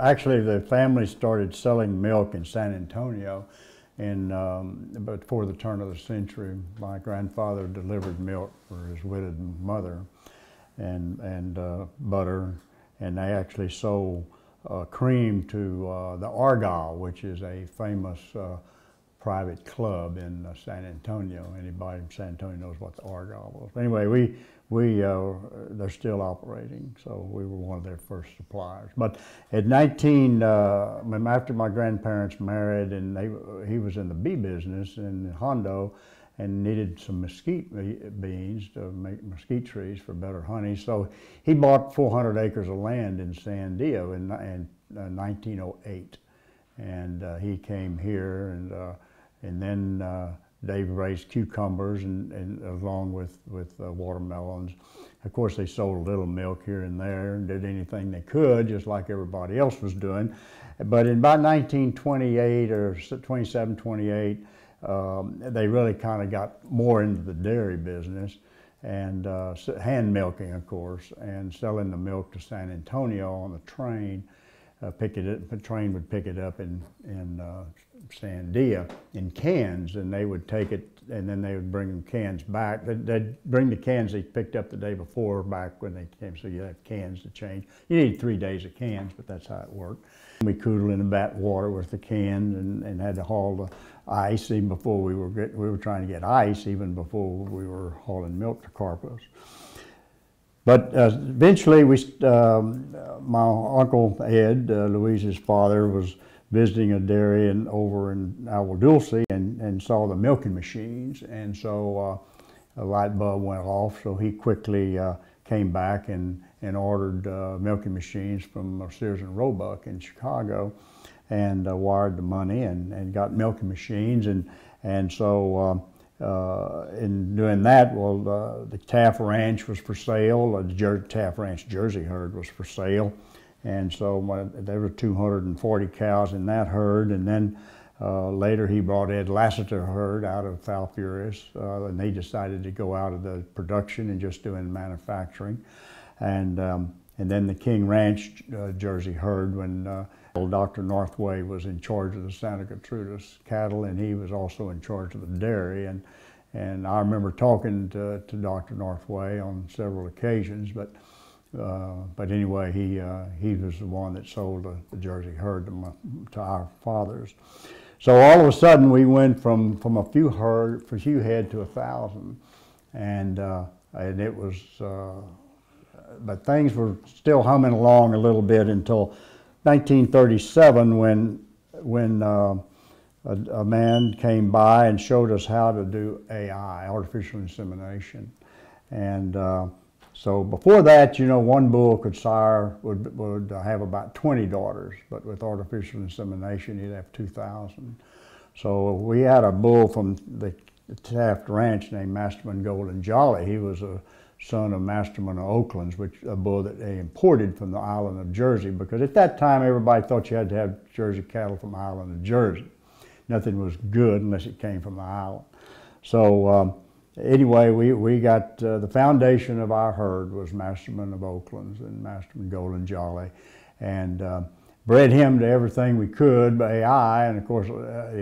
Actually, the family started selling milk in San Antonio before the turn of the century. My grandfather delivered milk for his widowed mother and butter, and they actually sold cream to the Argyle, which is a famous private club in San Antonio. Anybody in San Antonio knows what the Argyle was. Anyway, they're still operating, so we were one of their first suppliers. But at after my grandparents married, and he was in the bee business in Hondo, and needed some mesquite beans to make mesquite trees for better honey. So he bought 400 acres of land in Sandia in 1908, and he came here, and then they raised cucumbers and along with watermelons. Of course, they sold a little milk here and there and did anything they could, just like everybody else was doing. But in about 1928 or 27, 28, they really kind of got more into the dairy business and hand milking, of course, and selling the milk to San Antonio on the train. The train would pick it up in Sandia in cans, and they would take it, and then they would bring the cans back. They'd bring the cans they picked up the day before back when they came, so you have cans to change. You need 3 days of cans, but that's how it worked. We cooled in the bat water with the cans and had to haul the ice even before we were trying to get ice even before we were hauling milk to Corpus. But eventually, my Uncle Ed, Louise's father, was visiting a dairy over in Agua Dulce and saw the milking machines. And so a light bulb went off, so he quickly came back and ordered milking machines from Sears and Roebuck in Chicago, and wired the money and got milking machines. And so in doing that, well, the Taft Ranch was for sale. The Taft Ranch Jersey herd was for sale, and so there were 240 cows in that herd. And then later he brought Ed Lassiter herd out of Falfurrias, and they decided to go out of the production and just doing manufacturing. And then the King Ranch Jersey herd, when Dr. Northway was in charge of the Santa Gertrudis cattle, and he was also in charge of the dairy. And I remember talking to Dr. Northway on several occasions, but anyway, he was the one that sold the Jersey herd to our fathers. So all of a sudden, we went from a few head to 1,000, and it was. But things were still humming along a little bit until 1937, when a man came by and showed us how to do AI, artificial insemination. And so before that, you know, one bull would have about 20 daughters, but with artificial insemination, you'd have 2,000. So we had a bull from the Taft Ranch named Masterman Golden Jolly. He was a son of Masterman of Oakland's, a bull that they imported from the island of Jersey, because at that time everybody thought you had to have Jersey cattle from the island of Jersey. Nothing was good unless it came from the island. So anyway, we got the foundation of our herd was Masterman of Oakland's and Masterman Golden Jolly, and bred him to everything we could by AI, and of course, but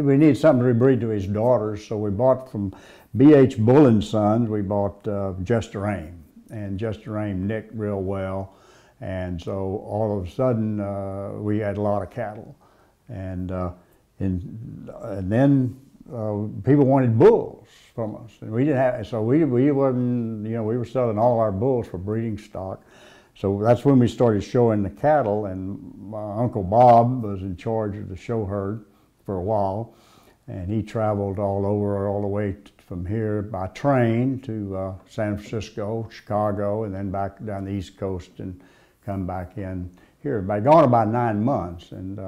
we needed something to breed to his daughters, so we bought from B.H. Bull & Sons, we bought Jester Aim, and Jester Aim nicked real well, and so all of a sudden we had a lot of cattle, and then people wanted bulls from us, and we didn't have, so we wasn't, you know, we were selling all our bulls for breeding stock. So that's when we started showing the cattle, and my Uncle Bob was in charge of the show herd for a while, and he traveled all over, all the way from here by train to San Francisco, Chicago, and then back down the East Coast and come back in here. I'd gone about 9 months, and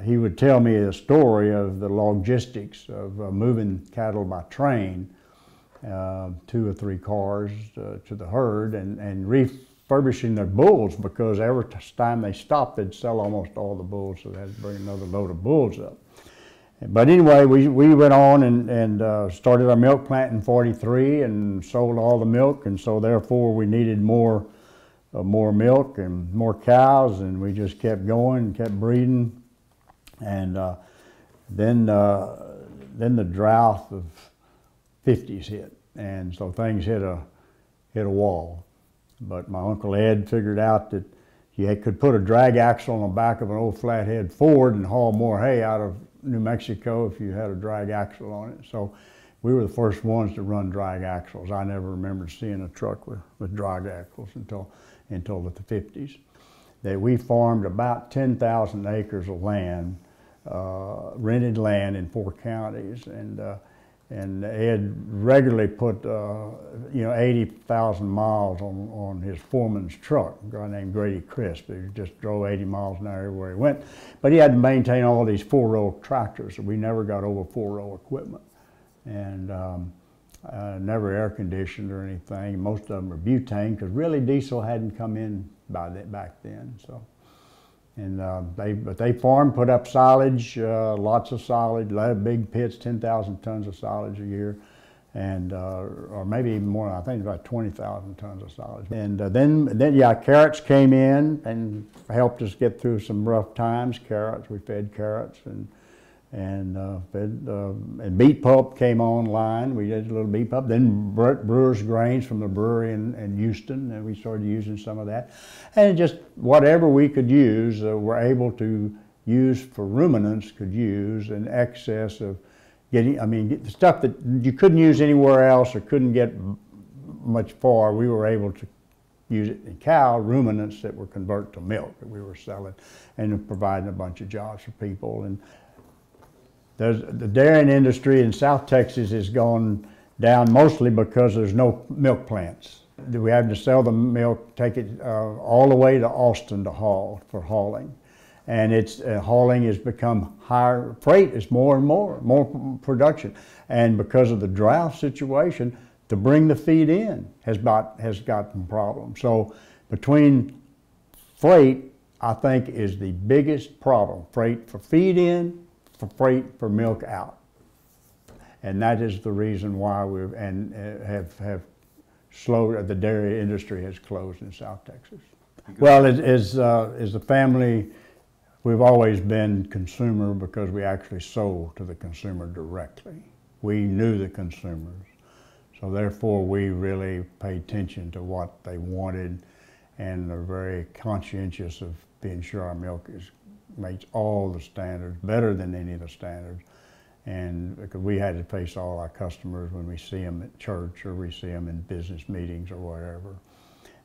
he would tell me a story of the logistics of moving cattle by train, 2 or 3 cars to the herd, and refurbishing their bulls, because every time they stopped, they'd sell almost all the bulls, so they had to bring another load of bulls up. But anyway, we went on and started our milk plant in '43 and sold all the milk, and so therefore we needed more more milk and more cows, and we just kept going and kept breeding. And then the drought of '50s hit, and so things hit a wall. But my Uncle Ed figured out that he could put a drag axle on the back of an old flathead Ford and haul more hay out of New Mexico if you had a drag axle on it. So we were the first ones to run drag axles. I never remembered seeing a truck with drag axles until the '50s. We farmed about 10,000 acres of land, rented land in 4 counties, and Ed regularly put 80,000 miles on his foreman's truck, a guy named Grady Crisp. He just drove 80 miles an hour everywhere he went. But he had to maintain all these 4-row tractors, so we never got over 4-row equipment. And never air conditioned or anything. Most of them were butane, because really diesel hadn't come in back then. So, and they farmed, put up silage, lots of silage, a lot of big pits, 10,000 tons of silage a year, and or maybe even more. I think about 20,000 tons of silage. And then carrots came in and helped us get through some rough times. Carrots, we fed carrots, and beet pulp came online. We did a little beet pulp. Then brewer's grains from the brewery in Houston, and we started using some of that. And just whatever we could use, we're able to use for ruminants, could use in excess of getting, the stuff that you couldn't use anywhere else or couldn't get much far, we were able to use it in cow ruminants that were converted to milk that we were selling and providing a bunch of jobs for people. And the dairying industry in South Texas has gone down mostly because there's no milk plants. We have to sell the milk, take it all the way to Austin to haul, for hauling. And hauling has become higher, freight is more and more production. And because of the drought situation, to bring the feed in has gotten problems. So between freight, I think, is the biggest problem. Freight for feed in, for freight for milk out, and that is the reason why have slowed. The dairy industry has closed in South Texas. Well, as a family, we've always been consumer because we actually sold to the consumer directly. We knew the consumers, so therefore we really pay attention to what they wanted, and are very conscientious of being sure our milk meets all the standards, better than any of the standards. And because we had to face all our customers when we see them at church or we see them in business meetings or whatever.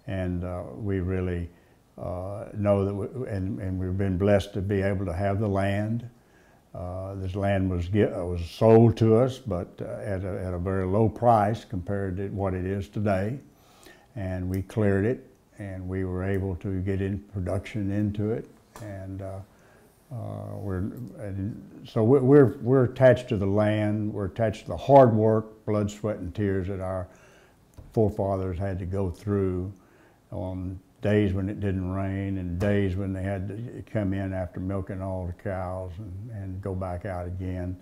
And we really know that, and we've been blessed to be able to have the land. This land was sold to us, but at a very low price compared to what it is today. And we cleared it, and we were able to get in production into it. And we're attached to the land. We're attached to the hard work, blood, sweat, and tears that our forefathers had to go through on days when it didn't rain and days when they had to come in after milking all the cows and go back out again.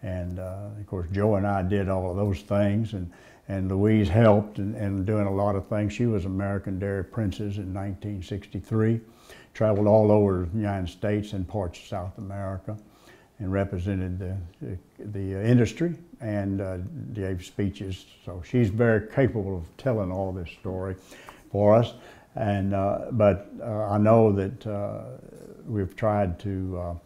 And of course, Joe and I did all of those things, and Louise helped in doing a lot of things. She was American Dairy Princess in 1963. Traveled all over the United States and parts of South America, and represented the industry and gave speeches. So she's very capable of telling all this story for us. And but I know that we've tried to.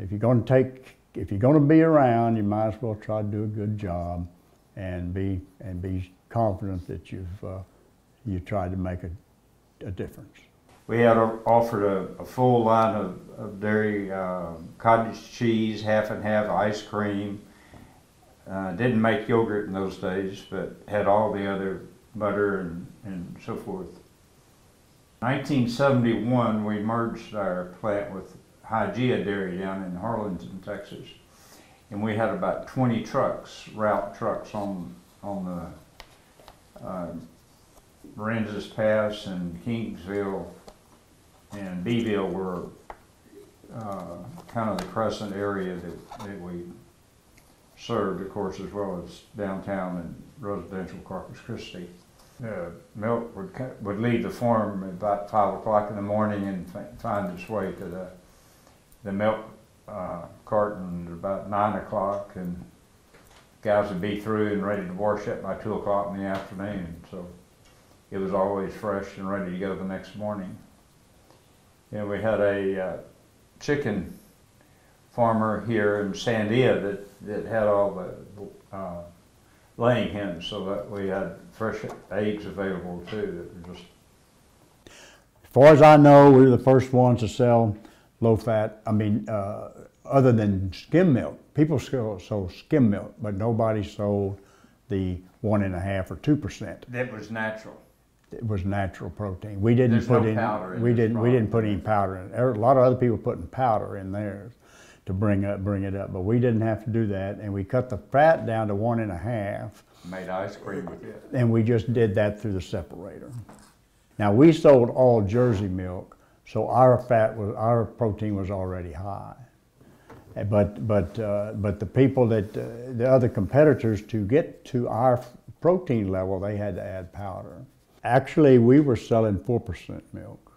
If you're going to be around, you might as well try to do a good job, and be confident that you tried to make a difference. We had offered a full line of dairy, cottage cheese, half and half, ice cream. Didn't make yogurt in those days, but had all the other butter and so forth. In 1971, we merged our plant with Hygeia Dairy down in Harlingen, Texas. And we had about 20 trucks, route trucks on the Maranzas Pass and Kingsville and Beeville were kind of the crescent area that we served, of course, as well as downtown and residential Corpus Christi. The milk would leave the farm at about 5 o'clock in the morning and find its way to the milk carton at about 9 o'clock, and guys would be through and ready to wash up by 2 o'clock in the afternoon. So it was always fresh and ready to go the next morning. And we had a chicken farmer here in Sandia that had all the laying hens, so that we had fresh eggs available too. That were just, as far as I know, we were the first ones to sell low-fat. I mean, other than skim milk, people still sold skim milk, but nobody sold the 1.5% or 2%. that was natural. It was natural protein. We didn't There's put no in. powder in We this didn't. We didn't product. put any powder in. A lot of other people putting powder in theirs to bring it up, but we didn't have to do that. And we cut the fat down to 1.5. Made ice cream with it. And we just did that through the separator. Now we sold all Jersey milk, so our protein was already high. But the people the other competitors, to get to our protein level, they had to add powder. Actually, we were selling 4% milk.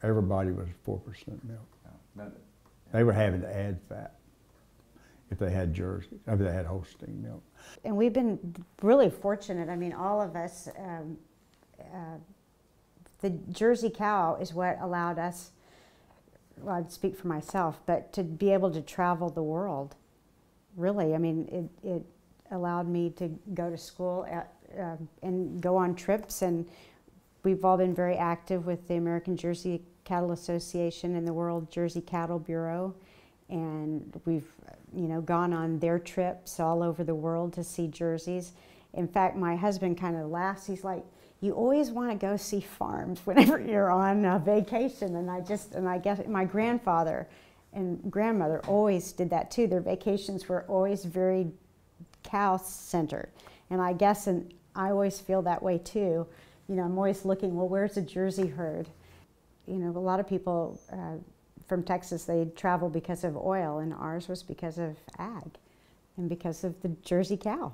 Everybody was 4% milk. They were having to add fat if they had Jersey, if they had Holstein milk. And we've been really fortunate. I mean, all of us, the Jersey cow is what allowed us, well, I'd speak for myself, but to be able to travel the world, really. I mean, it allowed me to go to school and go on trips, and we've all been very active with the American Jersey Cattle Association and the World Jersey Cattle Bureau, and we've gone on their trips all over the world to see jerseys. In fact, my husband kind of laughs. He's like, "You always want to go see farms whenever you're on vacation," and I guess my grandfather and grandmother always did that too. Their vacations were always very cow-centered, and I guess I always feel that way too. I'm always looking, well, where's the Jersey herd? A lot of people from Texas, they travel because of oil, and ours was because of ag and because of the Jersey cow.